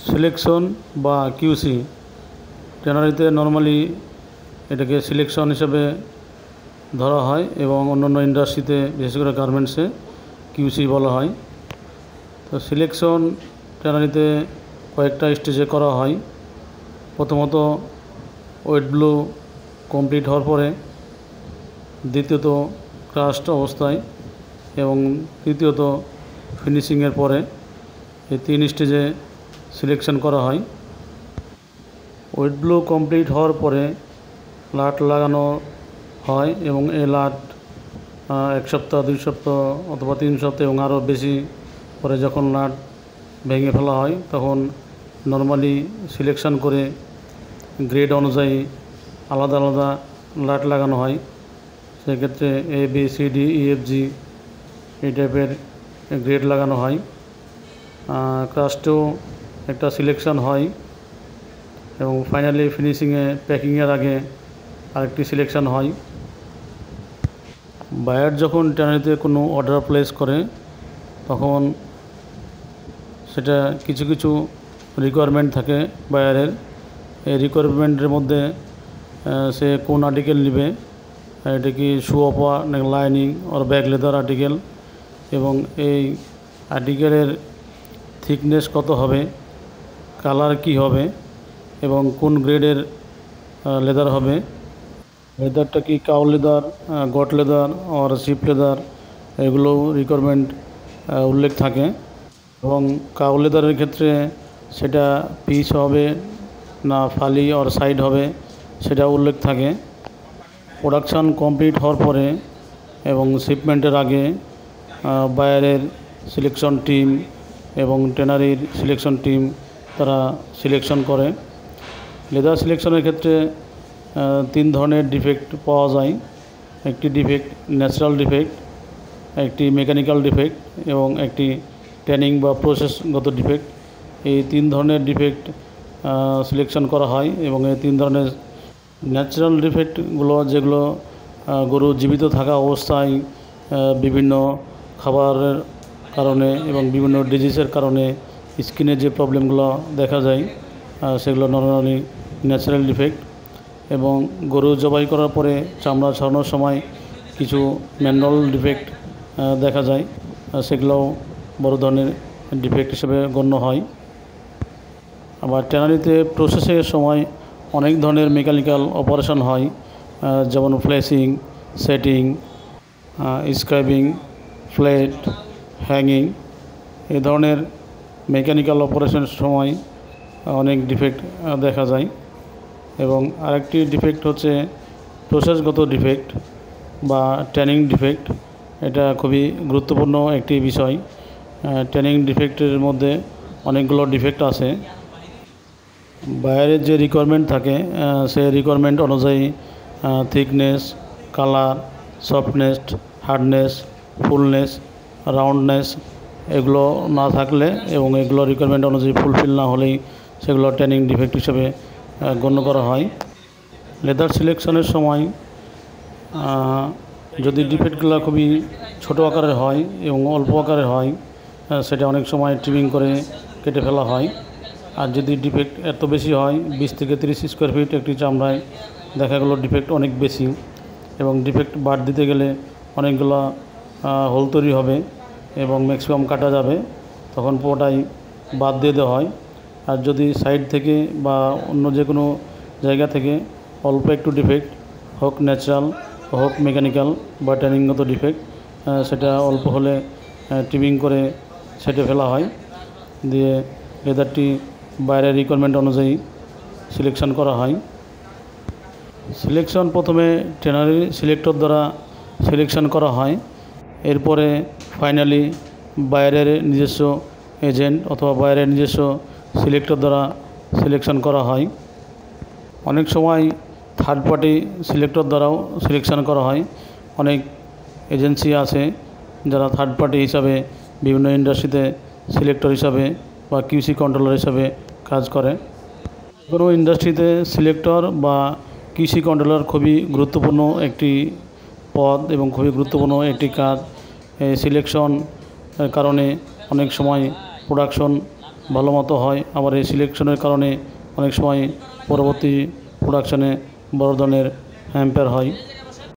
Selection বা QC ট্যানারিতে normally এটাকে selection হিসেবে ধরা হয় এবং অন্যান্য ইন্ডাস্ট্রিতে বিশেষ করে গার্মেন্টসে কিউসি বলা হয়। তো সিলেকশন ট্যানারিতে কয়েকটা স্টেজে করা হয়। প্রথমত ওয়েট ব্লো কমপ্লিট হওয়ার পরে, দ্বিতীয়ত ক্রাস্ট অবস্থায় এবং তৃতীয়ত ফিনিশিংয়ের পরে, এই 3 স্টেজে সিলেকশন করা হয়। ওয়েট ব্লো কমপ্লিট হওয়ার পরে লাট লাগানো হয় এবং এই লাট 1 সপ্তাহ 2 সপ্তাহ অথবা 3 সপ্তাহ এবং আরও বেশি পরে যখন লাট ভেঙে ফেলা হয় তখন নর্মালি সিলেকশন করে গ্রেড অনুযায়ী আলাদা আলাদা লাট লাগানো হয়। সেক্ষেত্রে ABCDEFG এই টাইপের গ্রেড লাগানো হয়। ক্রাস্টেও একটা সিলেকশন হয় এবং ফাইনালি ফিনিশিংয়ে প্যাকিংয়ের আগে আরেকটি সিলেকশন হয়। বায়ার যখন ট্যানারিতে কোনো অর্ডার প্লেস করে তখন সেটা কিছু কিছু রিকোয়ারমেন্ট থাকে বায়ারের। এই রিকোয়ারমেন্টের মধ্যে সে কোন আর্টিকেল নেবে, এটা কি শু অপার নাকি লাইনিং ওর ব্যাক লেদার আর্টিকেল, এবং এই আর্টিকেলের থিকনেস কত হবে, কালার কি হবে এবং কোন গ্রেডের লেদার হবে, লেদারটা কি কাউ লেদার, গট লেদার আর শিপ লেদার, এগুলো রিকোয়ারমেন্ট উল্লেখ থাকে। এবং কাউ লেদারের ক্ষেত্রে সেটা পিস হবে না ফালি আর সাইড হবে সেটা উল্লেখ থাকে। প্রোডাকশান কমপ্লিট হওয়ার পরে এবং শিপমেন্টের আগে বায়ারের সিলেকশন টিম এবং ট্যানারির সিলেকশন টিম তারা সিলেকশন করে। লেদার সিলেকশনের ক্ষেত্রে 3 ধরনের ডিফেক্ট পাওয়া যায়। একটি ডিফেক্ট ন্যাচারাল ডিফেক্ট, একটি মেকানিক্যাল ডিফেক্ট এবং একটি ট্যানিং বা প্রসেসগত ডিফেক্ট। এই 3 ধরনের ডিফেক্ট সিলেকশন করা হয় এবং এই 3 ধরনের ন্যাচারাল ডিফেক্টগুলো যেগুলো গরু জীবিত থাকা অবস্থায় বিভিন্ন খাবারের কারণে এবং বিভিন্ন ডিজিজের কারণে স্কিনের যে প্রবলেমগুলো দেখা যায় সেগুলো নর্মালি ন্যাচারাল ডিফেক্ট। এবং গরু জবাই করার পরে চামড়া ছাড়ানোর সময় কিছু ম্যানুয়াল ডিফেক্ট দেখা যায়, সেগুলোও বড় ধরনের ডিফেক্ট হিসেবে গণ্য হয়। আবার ট্যানারিতে প্রসেসের সময় অনেক ধরনের মেকানিক্যাল অপারেশন হয়, যেমন ফ্লেসিং, সেটিং, স্ক্রাইবিং, ফ্লেট, হ্যাঙ্গিং। এই ধরনের মেকানিক্যাল অপারেশনের সময় অনেক ডিফেক্ট দেখা যায়। এবং আরেকটি ডিফেক্ট হচ্ছে প্রসেসগত ডিফেক্ট বা ট্যানিং ডিফেক্ট। এটা খুবই গুরুত্বপূর্ণ একটি বিষয়। ট্যানিং ডিফেক্টের মধ্যে অনেকগুলো ডিফেক্ট আছে। বায়ারের যে রিকোয়ারমেন্ট থাকে সে রিকোয়ারমেন্ট অনুযায়ী thickness, colour, softness, hardness, fullness, roundness এগুলো না থাকলে এবং এগুলো রিকোয়ারমেন্ট অনুযায়ী ফুলফিল না হলেই সেগুলো ট্যানিং ডিফেক্ট হিসেবে গণ্য করা হয়। লেদার সিলেকশনের সময় যদি ডিফেক্টগুলো খুবই ছোট আকারের হয় এবং অল্প আকারের হয় সেটা অনেক সময় ট্রিমিং করে কেটে ফেলা হয়। আর যদি ডিফেক্ট এত বেশি হয় 20 থেকে 30 স্কোয়ার ফিট একটি চামড়ায় দেখা গেলো ডিফেক্ট অনেক বেশি এবং ডিফেক্ট বাদ দিতে গেলে অনেকগুলো হোল তৈরি হবে এবং ম্যাক্সিমাম কাটা যাবে, তখন পুরোটাই বাদ দিয়ে দেওয়া হয়। আর যদি সাইড থেকে বা অন্য যে কোনো জায়গা থেকে অল্প একটু ডিফেক্ট হোক ন্যাচারাল হোক মেকানিক্যাল বা ট্যানিংগত ডিফেক্ট সেটা অল্প হলে ট্রিমিং করে ছেটে ফেলা হয়, দিয়ে লেদারটি বাইরের রিকোয়ারমেন্ট অনুযায়ী সিলেকশন করা হয়। সিলেকশন প্রথমে ট্যানারি সিলেক্টর দ্বারা সিলেকশন করা হয়, এরপরে ফাইনালি বাইরের নিজস্ব এজেন্ট অথবা বাইরের নিজস্ব সিলেক্টর দ্বারা সিলেকশন করা হয়। অনেক সময় থার্ড পার্টি সিলেক্টর দ্বারাও সিলেকশন করা হয়। অনেক এজেন্সি আছে যারা থার্ড পার্টি হিসাবে বিভিন্ন ইন্ডাস্ট্রিতে সিলেক্টর হিসাবে বা কিউসি কন্ট্রোলার হিসাবে কাজ করে। কোনো ইন্ডাস্ট্রিতে সিলেক্টর বা কিউসি কন্ট্রোলার খুবই গুরুত্বপূর্ণ একটি পদ এবং খুবই গুরুত্বপূর্ণ একটি কাজ। এই সিলেকশন কারণে অনেক সময় প্রোডাকশন ভালো মতো হয়। আবার এই সিলেকশনের কারণে অনেক সময় পরবর্তী প্রোডাকশানে বড় ধরনের হ্যাম্পার হয়।